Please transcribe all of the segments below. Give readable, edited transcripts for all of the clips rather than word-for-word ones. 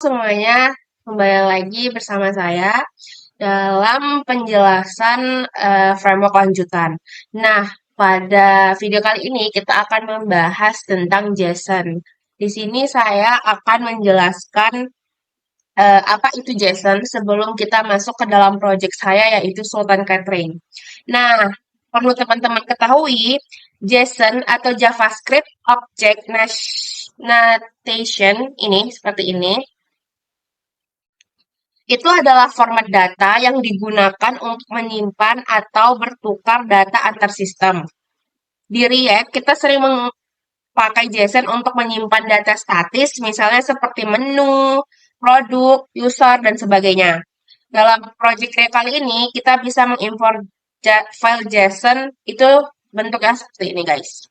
Semuanya, kembali lagi bersama saya dalam penjelasan framework lanjutan. Nah, pada video kali ini kita akan membahas tentang JSON. Di sini saya akan menjelaskan apa itu JSON sebelum kita masuk ke dalam project saya yaitu Sultan Catering. Nah, perlu teman-teman ketahui, JSON atau JavaScript Object Notation ini seperti ini itu adalah format data yang digunakan untuk menyimpan atau bertukar data antar sistem. Di React, kita sering memakai JSON untuk menyimpan data statis, misalnya seperti menu, produk, user, dan sebagainya. Dalam project React kali ini, kita bisa mengimport file JSON, itu bentuknya seperti ini, guys.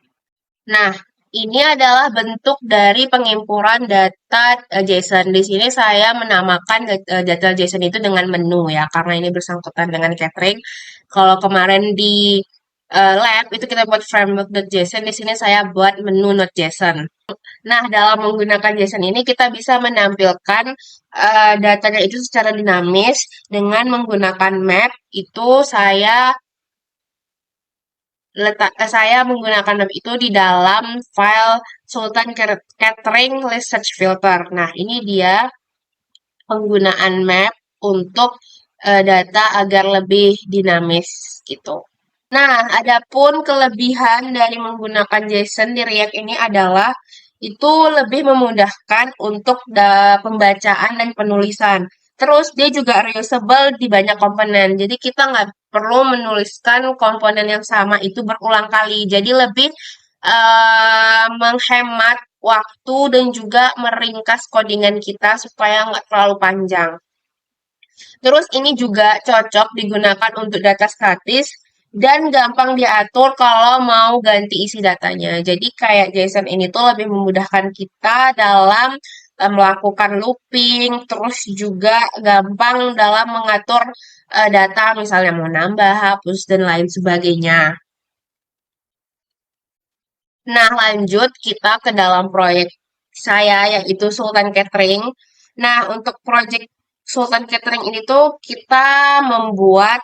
Nah, ini adalah bentuk dari pengimpuran data JSON. Di sini saya menamakan data JSON itu dengan menu ya, karena ini bersangkutan dengan catering. Kalau kemarin di lab itu kita buat framework.json, di sini saya buat menu.json. Nah, dalam menggunakan JSON ini kita bisa menampilkan datanya itu secara dinamis dengan menggunakan map. Itu saya menggunakan map itu di dalam file Sultan Catering List Search Filter. Nah, ini dia penggunaan map untuk data agar lebih dinamis gitu. Nah, adapun kelebihan dari menggunakan JSON di React ini adalah itu lebih memudahkan untuk pembacaan dan penulisan. Terus dia juga reusable di banyak komponen. Jadi kita nggak perlu menuliskan komponen yang sama itu berulang kali. Jadi lebih menghemat waktu dan juga meringkas codingan kita supaya nggak terlalu panjang. Terus ini juga cocok digunakan untuk data statis dan gampang diatur kalau mau ganti isi datanya. Jadi kayak JSON ini tuh lebih memudahkan kita dalam melakukan looping, terus juga gampang dalam mengatur data misalnya mau nambah, hapus, dan lain sebagainya. Nah, lanjut kita ke dalam proyek saya yaitu Sultan Catering. Nah, untuk proyek Sultan Catering ini tuh kita membuat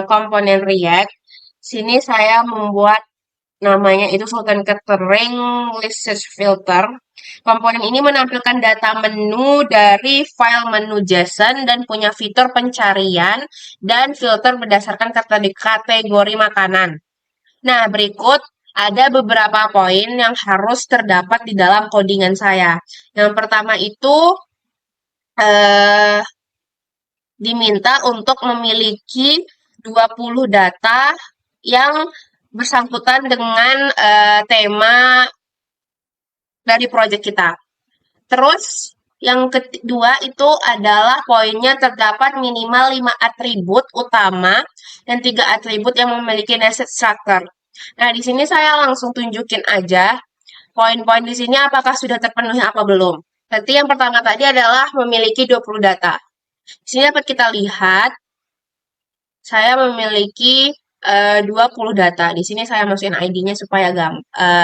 komponen React. Sini saya membuat namanya itu Sultan Catering List Search Filter. Komponen ini menampilkan data menu dari file menu JSON dan punya fitur pencarian dan filter berdasarkan kategori makanan. Nah, berikut ada beberapa poin yang harus terdapat di dalam codingan saya. Yang pertama itu eh, diminta untuk memiliki 20 data yang bersangkutan dengan tema dari proyek kita. Terus yang kedua itu adalah poinnya terdapat minimal 5 atribut utama dan 3 atribut yang memiliki nested structure. Nah, di sini saya langsung tunjukin aja poin-poin di sini apakah sudah terpenuhi apa belum. Nanti yang pertama tadi adalah memiliki 20 data. Di sini dapat kita lihat saya memiliki 20 data. Di sini saya masukin ID-nya supaya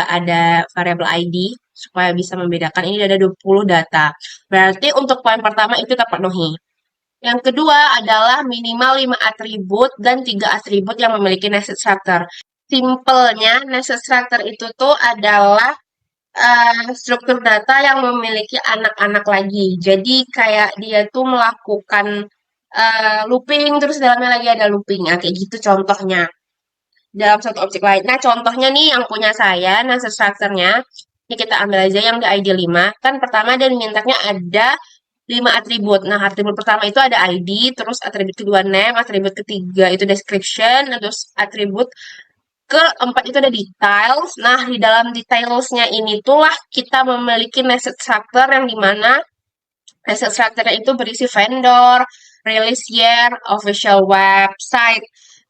ada variabel ID supaya bisa membedakan ini ada 20 data. Berarti untuk poin pertama itu terpenuhi. Yang kedua adalah minimal 5 atribut dan 3 atribut yang memiliki nested structure. Simpelnya, nested structure itu tuh adalah struktur data yang memiliki anak-anak lagi. Jadi kayak dia tuh melakukan looping, terus dalamnya lagi ada looping. Nah, kayak gitu contohnya dalam satu objek lain. Nah, contohnya nih yang punya saya, nested structure-nya, ini kita ambil aja yang di ID 5. Kan pertama dia mintanya ada 5 atribut. Nah, atribut pertama itu ada ID, terus atribut kedua name, atribut ketiga itu description, terus atribut keempat itu ada details. Nah, di dalam detailsnya ini itulah kita memiliki nested structure yang dimana nested structure itu berisi vendor, release year, official website.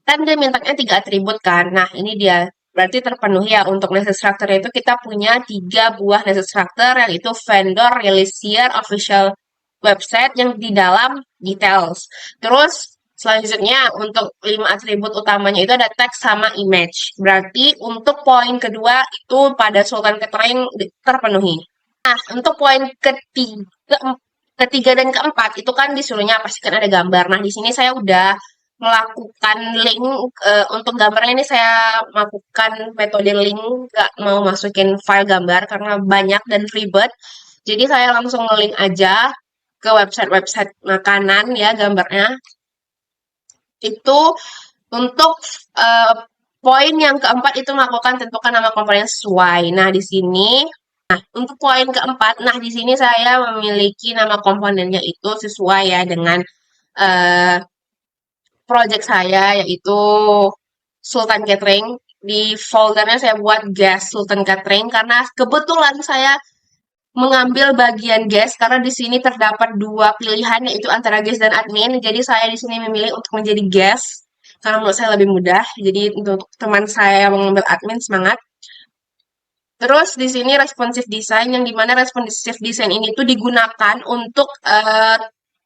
Kan dia mintanya 3 atribut kan. Nah, ini dia. Berarti terpenuhi ya untuk nested structure itu kita punya 3 buah nested structure yaitu vendor, release year, official website yang di dalam details. Terus selanjutnya untuk 5 atribut utamanya itu ada text sama image. Berarti untuk poin kedua itu pada Sultan Catering terpenuhi. Nah, untuk poin ketiga, ketiga dan keempat itu kan disuruhnya pastikan ada gambar. Nah, di sini saya udah melakukan link untuk gambarnya ini saya melakukan metode link, nggak mau masukin file gambar karena banyak dan ribet. Jadi saya langsung nge-link aja ke website-website makanan ya gambarnya. Itu untuk eh, poin yang keempat itu melakukan tentukan nama komponen yang sesuai. Nah, di sini untuk poin keempat, nah di sini saya memiliki nama komponennya itu sesuai ya dengan eh, project saya yaitu Sultan Catering. Di foldernya saya buat Gas Sultan Catering karena kebetulan saya mengambil bagian guest karena di sini terdapat dua pilihan yaitu antara guest dan admin. Jadi saya di sini memilih untuk menjadi guest karena menurut saya lebih mudah. Jadi untuk teman saya yang mengambil admin semangat. Terus di sini responsive design yang dimana responsive design ini tuh digunakan untuk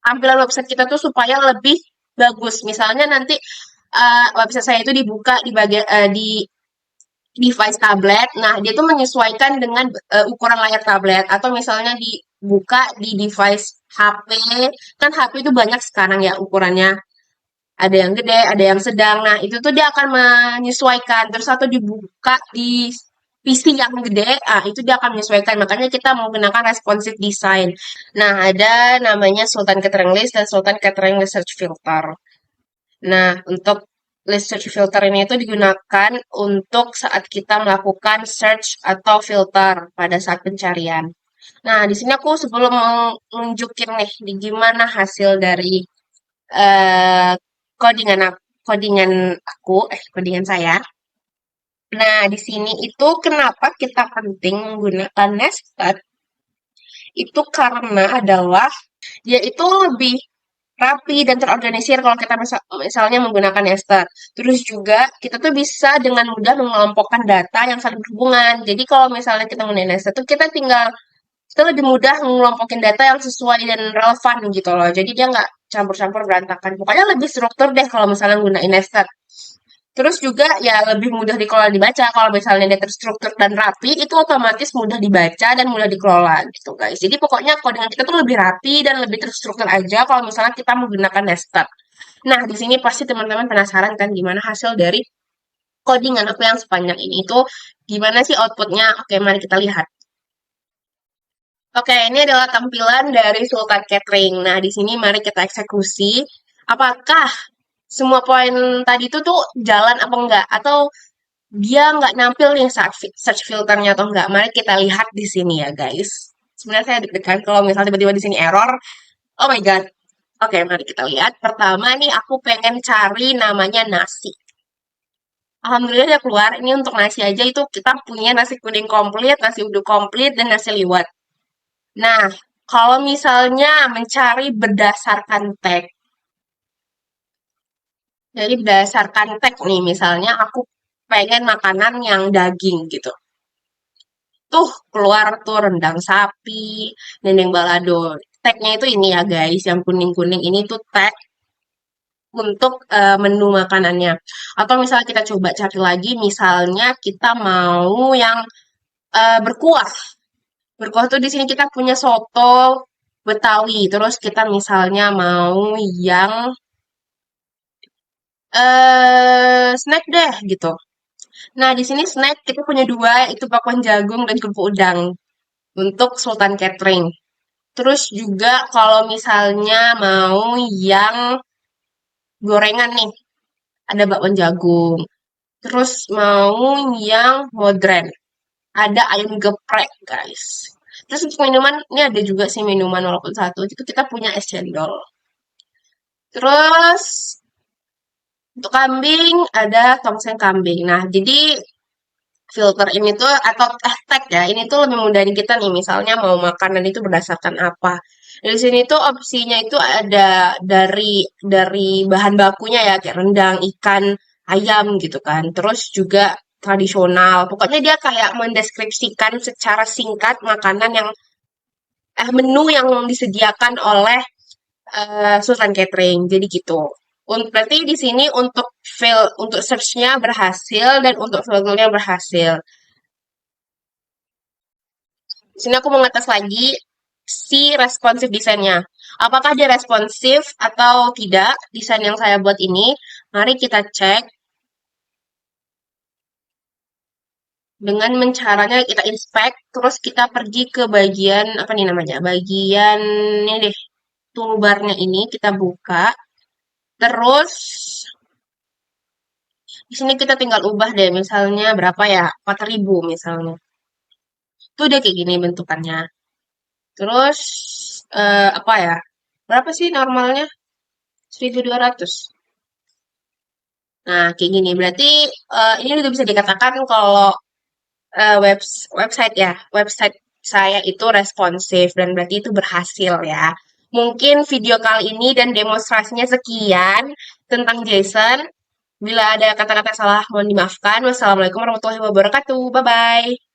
tampilan website kita tuh supaya lebih bagus. Misalnya nanti website saya itu dibuka di bagian di device tablet. Nah, dia tuh menyesuaikan dengan ukuran layar tablet atau misalnya dibuka di device HP. Kan HP itu banyak sekarang ya ukurannya. Ada yang gede, ada yang sedang. Nah, itu tuh dia akan menyesuaikan. Terus atau dibuka di PC yang gede, itu dia akan menyesuaikan. Makanya kita menggunakan responsive design. Nah, ada namanya Sultan Catering List dan Sultan Catering List Search Filter. Nah, untuk list search filter ini itu digunakan untuk saat kita melakukan search atau filter pada saat pencarian. Nah, di sini aku sebelum menunjukin nih di gimana hasil dari eh, codingan saya. Nah, di sini itu kenapa kita penting menggunakan nested? Itu karena adalah dia itu lebih rapi dan terorganisir kalau kita misalnya menggunakan nested. Terus juga kita tuh bisa dengan mudah mengelompokkan data yang saling berhubungan. Jadi kalau misalnya kita menggunakan nested tuh kita lebih mudah mengelompokin data yang sesuai dan relevan gitu loh. Jadi dia nggak campur-campur berantakan. Pokoknya lebih struktur deh kalau misalnya menggunakan nested. Terus juga ya lebih mudah dikelola dibaca. Kalau misalnya dia terstruktur dan rapi, itu otomatis mudah dibaca dan mudah dikelola gitu guys. Jadi pokoknya codingan kita tuh lebih rapi dan lebih terstruktur aja kalau misalnya kita menggunakan nested. Nah, di sini pasti teman-teman penasaran kan gimana hasil dari codingan aku yang sepanjang ini itu gimana sih outputnya? Oke, mari kita lihat. Oke, ini adalah tampilan dari Sultan Catering. Nah, di sini mari kita eksekusi. Apakah semua poin tadi itu tuh jalan apa enggak? Atau dia nggak nampil nih saat search filternya atau enggak? Mari kita lihat di sini ya, guys. Sebenarnya saya deg-degan kalau misalnya tiba-tiba di sini error. Oh my God. Oke, mari kita lihat. Pertama nih, aku pengen cari namanya nasi. Alhamdulillah dia keluar. Ini untuk nasi aja itu kita punya nasi kuning komplit, nasi uduk komplit, dan nasi liwet. Nah, kalau misalnya mencari berdasarkan tag, jadi berdasarkan tag nih, misalnya aku pengen makanan yang daging gitu. Tuh, keluar tuh rendang sapi, dendeng balado. Tagnya itu ini ya guys, yang kuning-kuning ini tuh tag untuk menu makanannya. Atau misalnya kita coba cari lagi, misalnya kita mau yang berkuah. Berkuah tuh di sini kita punya soto Betawi. Terus kita misalnya mau yang snack deh gitu. Nah, di sini snack kita punya dua, itu bakwan jagung dan kerupuk udang untuk Sultan Catering. Terus juga kalau misalnya mau yang gorengan nih, ada bakwan jagung. Terus mau yang modern, ada ayam geprek, guys. Terus untuk minuman, ini ada juga sih minuman walaupun satu. Itu kita punya es cendol. Terus untuk kambing ada tongseng kambing. Nah, jadi filter ini tuh atau tag ya, ini tuh lebih mudahin kita nih. Misalnya mau makanan itu berdasarkan apa. Di sini tuh opsinya itu ada dari bahan bakunya ya kayak rendang, ikan, ayam gitu kan. Terus juga tradisional. Pokoknya dia kayak mendeskripsikan secara singkat makanan yang menu yang disediakan oleh Sultan Catering. Jadi gitu. Berarti di sini untuk search-nya berhasil dan untuk filternya berhasil. Di sini aku mau ngetes lagi. si responsif desainnya. Apakah dia responsif atau tidak desain yang saya buat ini? Mari kita cek dengan caranya kita inspect, terus kita pergi ke bagian apa nih namanya? Bagian ini deh, toolbarnya ini kita buka. Terus di sini kita tinggal ubah deh, misalnya berapa ya? 4.000 misalnya. Itu udah kayak gini bentukannya. Terus apa ya? Berapa sih normalnya? 1.200. Nah, kayak gini. Berarti ini udah bisa dikatakan kalau website ya, website saya itu responsif dan berarti itu berhasil ya. Mungkin video kali ini dan demonstrasinya sekian tentang JSON. Bila ada kata-kata salah, mohon dimaafkan. Wassalamualaikum warahmatullahi wabarakatuh. Bye-bye.